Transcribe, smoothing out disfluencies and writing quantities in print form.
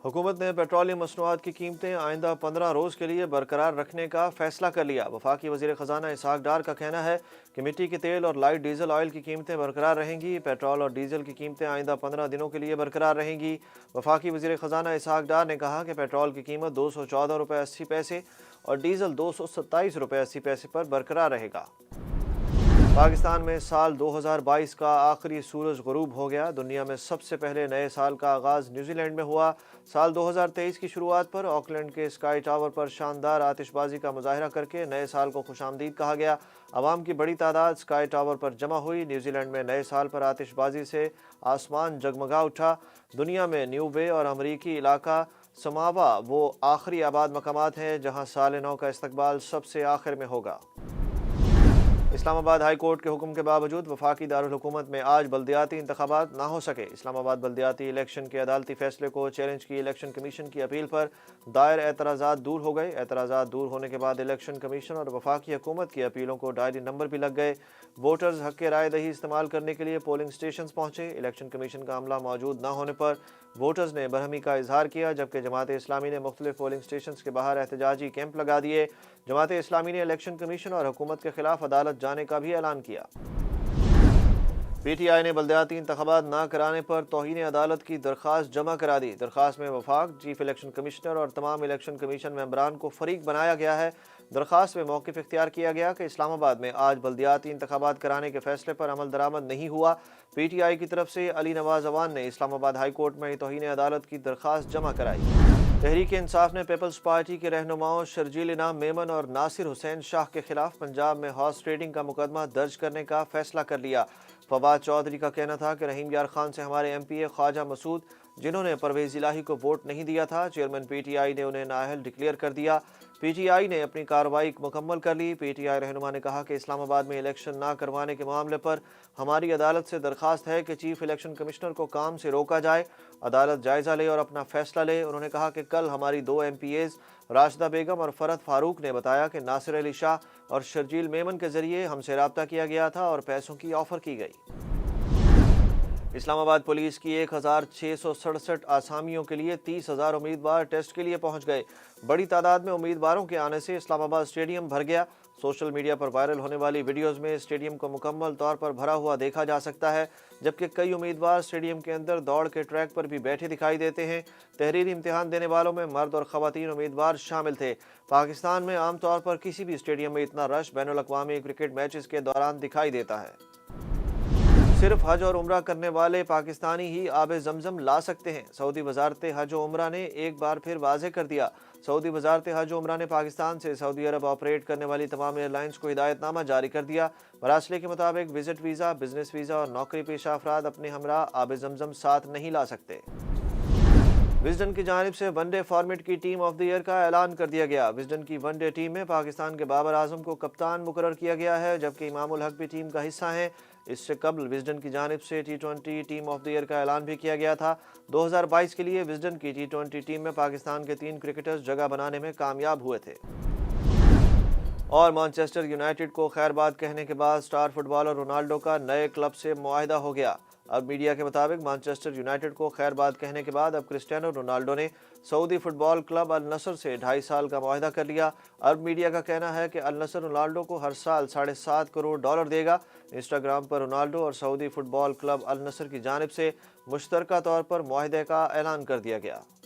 हुकूमत ने पेट्रोलियम मसनूआत की कीमतें आइंदा 15 रोज़ के लिए बरकरार रखने का फैसला कर लिया। वफाकी वज़ीर ख़जाना इसहाक डार का कहना है कि मिट्टी के तेल और लाइट डीजल ऑयल की कीमतें बरकरार रहेंगी। पेट्रोल और डीजल की कीमतें आइंदा 15 दिनों के लिए बरकरार रहेंगी। वफाकी वज़ीर ख़जाना इसहाक डार ने कहा कि पेट्रोल की कीमत 214 रुपये 80 पैसे और डीजल 227 रुपये 80 पैसे पर बरकरार रहेगा। पाकिस्तान में साल 2022 का आखिरी सूरज गुरूब हो गया। दुनिया में सबसे पहले नए साल का आगाज़ न्यूजीलैंड में हुआ। साल 2023 की शुरुआत पर ऑकलैंड के स्काई टावर पर शानदार आतिशबाजी का मुजाहरा करके नए साल को खुशामदीद कहा गया। आवाम की बड़ी तादाद स्काई टावर पर जमा हुई। न्यूजीलैंड में नए साल पर आतिशबाजी से आसमान जगमगा उठा। दुनिया में न्यू बे और अमरीकी इलाका समावा वो आखिरी आबाद मकामात हैं जहाँ साल नौ का इस्तकबाल सबसे आखिर में होगा। इस्लामाबाद हाई कोर्ट के हुक्म के बावजूद वफाकी दारुल हुकूमत में आज बल्दियाती इंतखाबात ना हो सके। इस्लामाबाद बल्दियाती इलेक्शन के अदालती फैसले को चैलेंज की इलेक्शन कमीशन की अपील पर दायर एतराज़ात दूर हो गए। एतराज़ात दूर होने के बाद इलेक्शन कमीशन और वफाकी हुकूमत की अपीलों को डायरी नंबर भी लग गए। वोटर्स हक के राय दही इस्तेमाल करने के लिए पोलिंग स्टेशन पहुंचे। इलेक्शन कमीशन का अमला मौजूद न होने पर वोटर्स ने बरहमी का इजहार किया, जबकि जमात इस्लामी ने मुख्तलिफ पोलिंग स्टेशन के बाहर एहतजाजी कैंप लगा दिए। जमात इस्लामी ने इलेक्शन कमीशन और हुकूमत के खिलाफ अदालत जाने का भी ऐलान किया। PTI ने बल्दियाती इंतखाबात ना कराने पर तौहीन अदालत की दरख्वास्त जमा करा दी। दरख्वास्त में वफाक, चीफ इलेक्शन कमिश्नर और तमाम इलेक्शन कमीशन मेंबरान को फरीक बनाया गया है। दरख्वास्त में मौक़िफ़ इख्तियार किया गया कि इस्लामाबाद में आज बल्दियाती इंतखाबात कराने के फैसले पर अमल दरामद नहीं हुआ। PTI की तरफ से अली नवाज अवान ने इस्लामाबाद हाई कोर्ट में तौहीन अदालत की दरख्वास्त जमा कराई। तहरीक इंसाफ ने पीपल्स पार्टी के रहनुमाओं शर्जील इनाम मेमन और नासिर हुसैन शाह के खिलाफ पंजाब में हॉर्स ट्रेडिंग का मुकदमा दर्ज करने का फैसला कर लिया। फवाद चौधरी का कहना था कि रहीम यार खान से हमारे MPA ख्वाजा मसूद, जिन्होंने परवेज़ इलाही को वोट नहीं दिया था, चेयरमैन PTI ने उन्हें नाअहल डिक्लेयर कर दिया। PTI ने अपनी कार्रवाई मुकम्मल कर ली। PTI रहनुमा ने कहा कि इस्लामाबाद में इलेक्शन ना करवाने के मामले पर हमारी अदालत से दरख्वास्त है कि चीफ इलेक्शन कमिश्नर को काम से रोका जाए, अदालत जायज़ा ले और अपना फैसला ले। उन्होंने कहा कि कल हमारी 2 MPAs राशिदा बेगम और फरहत फारूक ने बताया कि नासिर अली शाह और शर्जील मेमन के जरिए हमसे रब्ता किया गया था और पैसों की ऑफ़र की गई। इस्लामाबाद पुलिस की 1667 आसामियों के लिए 30,000 उम्मीदवार टेस्ट के लिए पहुंच गए। बड़ी तादाद में उम्मीदवारों के आने से इस्लामाबाद स्टेडियम भर गया। सोशल मीडिया पर वायरल होने वाली वीडियोस में स्टेडियम को मुकम्मल तौर पर भरा हुआ देखा जा सकता है, जबकि कई उम्मीदवार स्टेडियम के अंदर दौड़ के ट्रैक पर भी बैठे दिखाई देते हैं। तहरीरी इम्तिहान देने वालों में मर्द और ख़वातीन उम्मीदवार शामिल थे। पाकिस्तान में आमतौर पर किसी भी स्टेडियम में इतना रश बैनुल अक़वामी क्रिकेट मैचेस के दौरान दिखाई देता है। सिर्फ हज और उम्रा करने वाले पाकिस्तानी ही आब जमजम ला सकते हैं। सऊदी वजारत हज और उम्रा ने एक बार फिर वाज़ेह कर दिया। सऊदी वजारत हज और उम्रा ने पाकिस्तान से सऊदी अरब ऑपरेट करने वाली तमाम एयरलाइंस को हिदायतनामा जारी कर दिया। मरासले के मुताबिक विजिट वीज़ा, बिजनेस वीज़ा और नौकरी पेशा अफराद अपने हमरा आब जमजम साथ नहीं ला सकते। विजडन की जानिब से वनडे फॉर्मेट की टीम ऑफ द ईयर का ऐलान कर दिया गया। विजडन की वनडे टीम में पाकिस्तान के बाबर आजम को कप्तान मुकर्रर किया गया है, जबकि इमामुल हक भी टीम का हिस्सा हैं। इससे कबल विजडन की जानिब से T20 team of the year का ऐलान भी किया गया था। 2022 के लिए विजडन की T20 टीम में पाकिस्तान के 3 क्रिकेटर्स जगह बनाने में कामयाब हुए थे। और मैनचेस्टर यूनाइटेड को खैरबाद कहने के बाद स्टार फुटबॉलर रोनाल्डो का नए क्लब से मुआहदा हो गया। अब मीडिया के मुताबिक मैनचेस्टर यूनाइटेड को खैरबाद कहने के बाद अब क्रिस्टियानो रोनाल्डो ने सऊदी फुटबॉल क्लब अल नसर से 2.5 साल का मुआहदा कर लिया। अरब मीडिया का कहना है कि अल नसर रोनाल्डो को हर साल $7.5 करोड़ देगा। इंस्टाग्राम पर रोनाल्डो और सऊदी फुटबॉल क्लब अल नसर की जानिब से मुश्तरका तौर पर मुआहदे का ऐलान कर दिया गया।